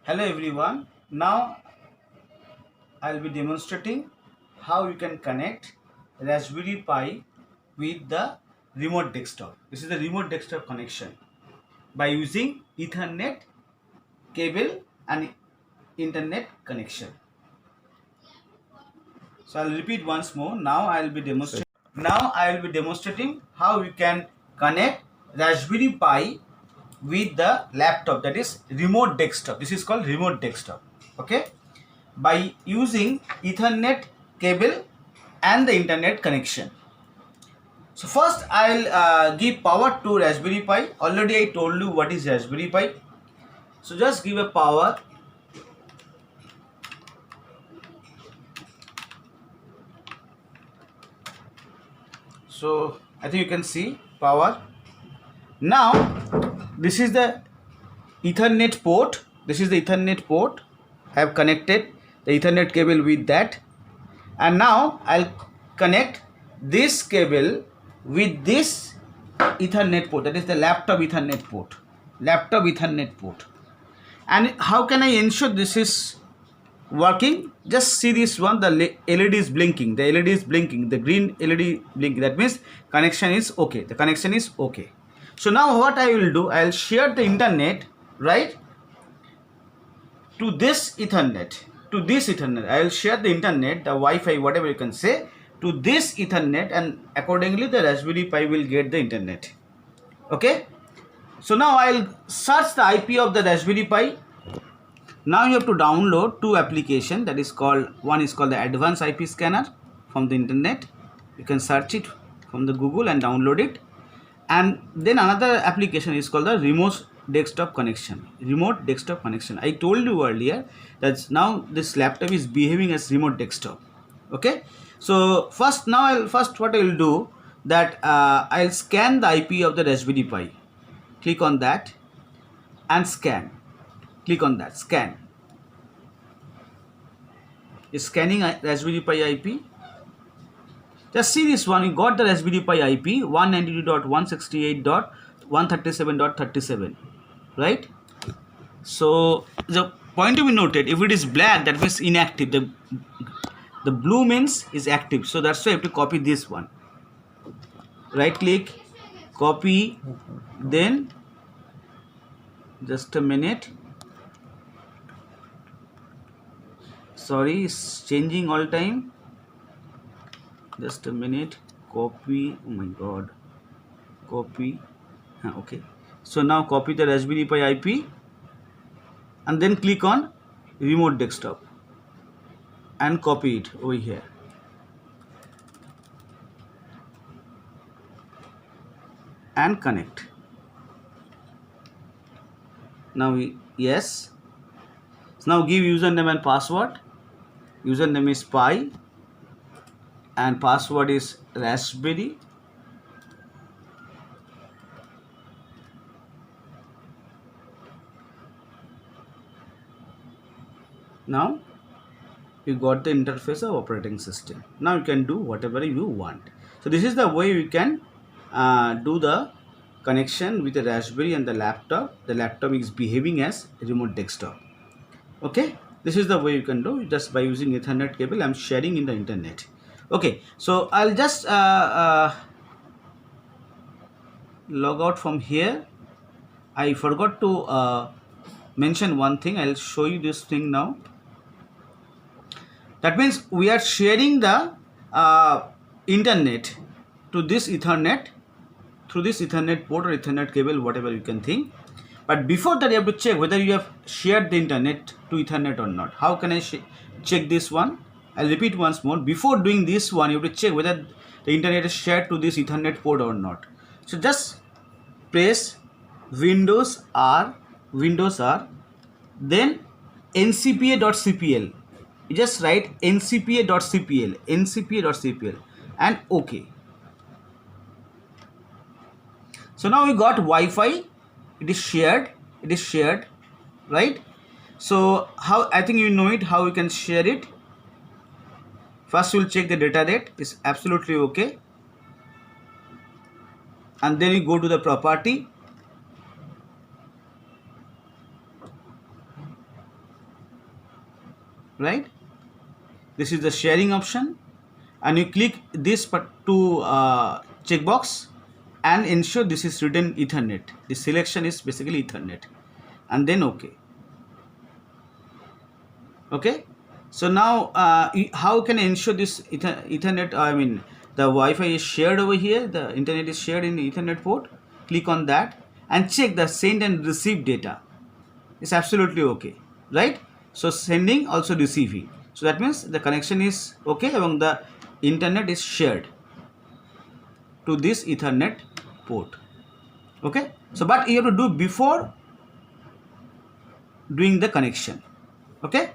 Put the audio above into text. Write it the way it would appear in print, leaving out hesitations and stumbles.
Hello everyone. Now I'll be demonstrating how you can connect Raspberry Pi with the remote desktop. This is the remote desktop connection by using Ethernet cable and internet connection. So I'll repeat once more. Now I will be demonstrating how you can connect Raspberry Pi with the laptop, that is remote desktop. This is called remote desktop. Okay, by using Ethernet cable and the internet connection. So first I'll give power to Raspberry Pi. Already I told you what is Raspberry Pi. So just give a power. So I think you can see power. Now this is the Ethernet port. This is the Ethernet port. I have connected the Ethernet cable with that, and now I'll connect this cable with this Ethernet port, that is the laptop Ethernet port. And how can I ensure this is working? Just see this one, the LED is blinking, the green LED blinking, that means connection is okay, the connection is okay. So now what I will do, I will share the internet, right, to this Ethernet, I will share the internet, the Wi-Fi, whatever you can say, to this Ethernet, and accordingly the Raspberry Pi will get the internet. Okay, so now I'll search the IP of the Raspberry Pi. Now you have to download two applications, that is called, one is called the Advanced IP Scanner from the internet. You can search it from the Google and download it. And then another application is called the remote desktop connection. I told you earlier that now this laptop is behaving as remote desktop. Okay, so first what I will do, that I'll scan the IP of the Raspberry Pi. Click on that and scan. Scan. Is scanning Raspberry Pi IP. Just see this one. You got the Raspberry Pi IP 192.168.137.37, right? So the point to be noted, if it is black, that means inactive. The blue means is active. So that's why you have to copy this one. Right click, copy, then just a minute. Sorry, it's changing all time. Just a minute. Copy. Oh my god. Copy. Okay. So now copy the Raspberry Pi IP and then click on remote desktop and copy it over here. And connect. Now yes. So now give username and password. Username is Pi and password is Raspberry. Now you got the interface of operating system. Now you can do whatever you want. So this is the way you can do the connection with the Raspberry and the laptop. The laptop is behaving as a remote desktop. Okay, this is the way you can do just by using Ethernet cable. I'm sharing in the internet. Okay, so I'll just log out from here. I forgot to mention one thing. I'll show you this thing now. That means we are sharing the internet to this Ethernet through this Ethernet port or Ethernet cable, whatever you can think. But before that, you have to check whether you have shared the internet to Ethernet or not. How can I check this one? I'll repeat once more. Before doing this one, you have to check whether the internet is shared to this Ethernet port or not. So just press Windows R, then ncpa.cpl. You just write ncpa.cpl, and OK. So now we got Wi-Fi. It is shared, right? So how, I think you know it, how you can share it. First we'll check the data rate is absolutely okay, and then you go to the property. right? This is the sharing option, and you click this two checkbox and ensure this is written Ethernet. The selection is basically Ethernet, and then OK. Okay, so now how can I ensure this Ethernet? I mean, the Wi-Fi is shared over here. The internet is shared in the Ethernet port. Click on that and check the send and receive data. It's absolutely okay, right? So sending, also receiving. So that means the connection is okay and the internet is shared to this Ethernet port. Okay, so but you have to do before doing the connection. Okay.